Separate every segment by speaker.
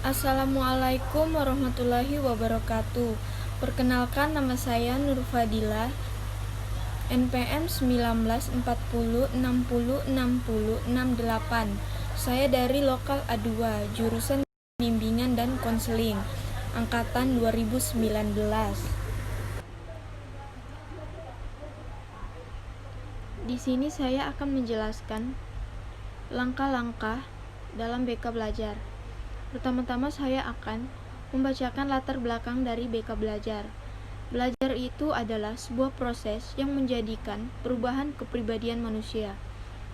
Speaker 1: Assalamualaikum warahmatullahi wabarakatuh. Perkenalkan, nama saya Nur Fadilah, NPM 1940606068. Saya dari Lokal A2, jurusan Bimbingan dan Konseling, angkatan 2019. Di sini saya akan menjelaskan langkah-langkah dalam BK Belajar. Pertama-tama saya akan membacakan latar belakang dari BK Belajar. Belajar itu adalah sebuah proses yang menjadikan perubahan kepribadian manusia,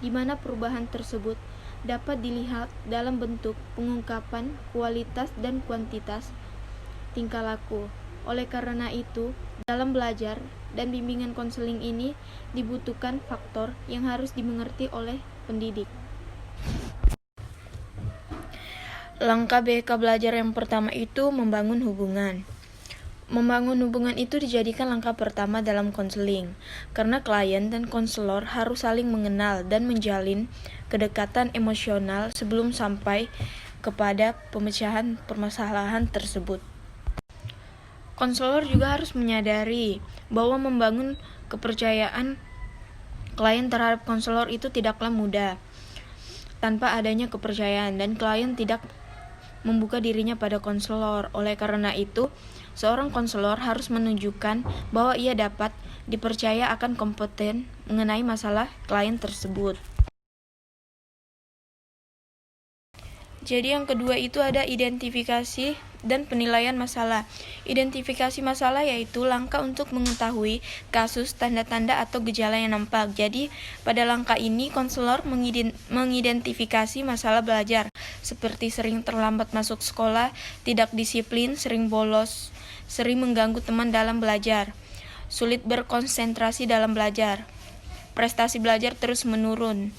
Speaker 1: di mana perubahan tersebut dapat dilihat dalam bentuk pengungkapan kualitas dan kuantitas tingkah laku. Oleh karena itu, dalam belajar dan bimbingan konseling ini dibutuhkan faktor yang harus dimengerti oleh pendidik. Langkah BK Belajar yang pertama itu membangun hubungan. Membangun hubungan itu dijadikan langkah pertama dalam konseling, karena klien dan konselor harus saling mengenal dan menjalin kedekatan emosional sebelum sampai kepada pemecahan permasalahan tersebut. Konselor juga harus menyadari bahwa membangun kepercayaan klien terhadap konselor itu tidaklah mudah. Tanpa adanya kepercayaan dan klien tidak membuka dirinya pada konselor. Oleh karena itu, seorang konselor harus menunjukkan bahwa ia dapat dipercaya akan kompeten mengenai masalah klien tersebut. Jadi yang kedua itu ada identifikasi dan penilaian masalah. Identifikasi masalah yaitu langkah untuk mengetahui kasus, tanda-tanda atau gejala yang nampak. Jadi pada langkah ini konselor mengidentifikasi masalah belajar seperti sering terlambat masuk sekolah, tidak disiplin, sering bolos, sering mengganggu teman dalam belajar, sulit berkonsentrasi dalam belajar, prestasi belajar terus menurun.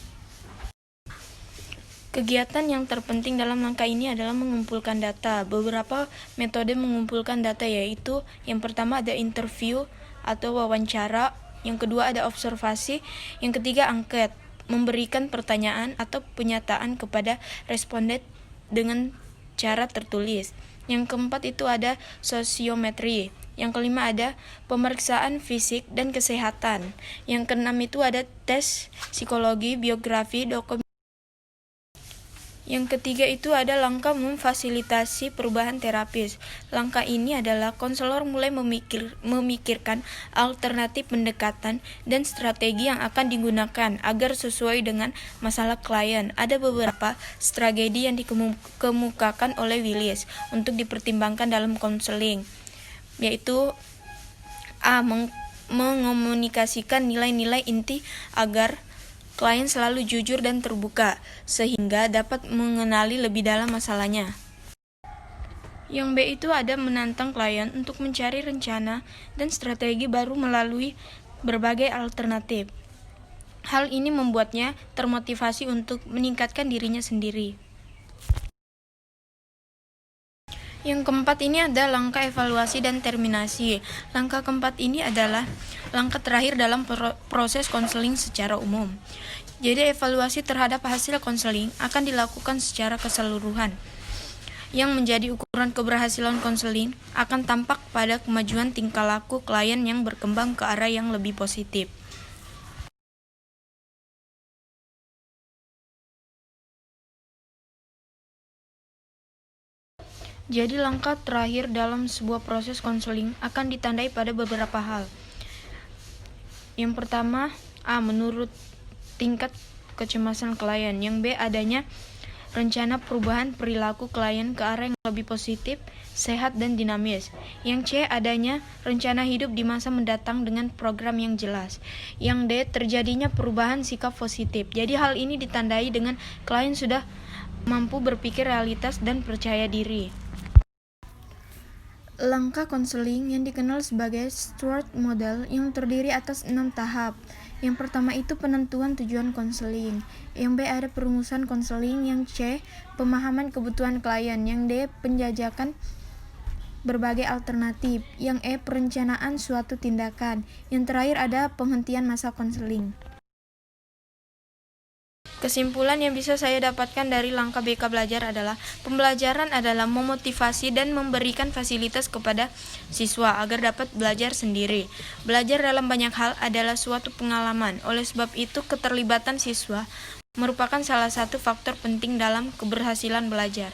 Speaker 1: Kegiatan yang terpenting dalam langkah ini adalah mengumpulkan data. Beberapa metode mengumpulkan data yaitu yang pertama ada interview atau wawancara, yang kedua ada observasi, yang ketiga angket, memberikan pertanyaan atau penyataan kepada responden dengan cara tertulis. Yang keempat itu ada sosiometri. Yang kelima ada pemeriksaan fisik dan kesehatan. Yang keenam itu ada tes psikologi, biografi, dokumen. Yang ketiga itu ada langkah memfasilitasi perubahan terapis. Langkah ini adalah konselor mulai memikirkan alternatif pendekatan dan strategi yang akan digunakan agar sesuai dengan masalah klien. Ada beberapa strategi yang dikemukakan oleh Willis untuk dipertimbangkan dalam konseling, yaitu A. Mengomunikasikan nilai-nilai inti agar klien selalu jujur dan terbuka, sehingga dapat mengenali lebih dalam masalahnya. Yang B itu ada menantang klien untuk mencari rencana dan strategi baru melalui berbagai alternatif. Hal ini membuatnya termotivasi untuk meningkatkan dirinya sendiri. Yang keempat ini ada langkah evaluasi dan terminasi. Langkah keempat ini adalah langkah terakhir dalam proses konseling secara umum. Jadi evaluasi terhadap hasil konseling akan dilakukan secara keseluruhan. Yang menjadi ukuran keberhasilan konseling akan tampak pada kemajuan tingkah laku klien yang berkembang ke arah yang lebih positif. Jadi langkah terakhir dalam sebuah proses konseling akan ditandai pada beberapa hal. Yang pertama, A. Menurut tingkat kecemasan klien. Yang B. Adanya rencana perubahan perilaku klien ke arah yang lebih positif, sehat, dan dinamis. Yang C. Adanya rencana hidup di masa mendatang dengan program yang jelas. Yang D. Terjadinya perubahan sikap positif. Jadi hal ini ditandai dengan klien sudah mampu berpikir realitas dan percaya diri. Langkah konseling yang dikenal sebagai Stuart Model yang terdiri atas 6 tahap. Yang pertama itu penentuan tujuan konseling. Yang B ada perumusan konseling. Yang C pemahaman kebutuhan klien. Yang D penjajakan berbagai alternatif. Yang E perencanaan suatu tindakan. Yang terakhir ada penghentian masa konseling. Kesimpulan yang bisa saya dapatkan dari langkah BK Belajar adalah pembelajaran adalah memotivasi dan memberikan fasilitas kepada siswa agar dapat belajar sendiri. Belajar dalam banyak hal adalah suatu pengalaman. Oleh sebab itu, keterlibatan siswa merupakan salah satu faktor penting dalam keberhasilan belajar.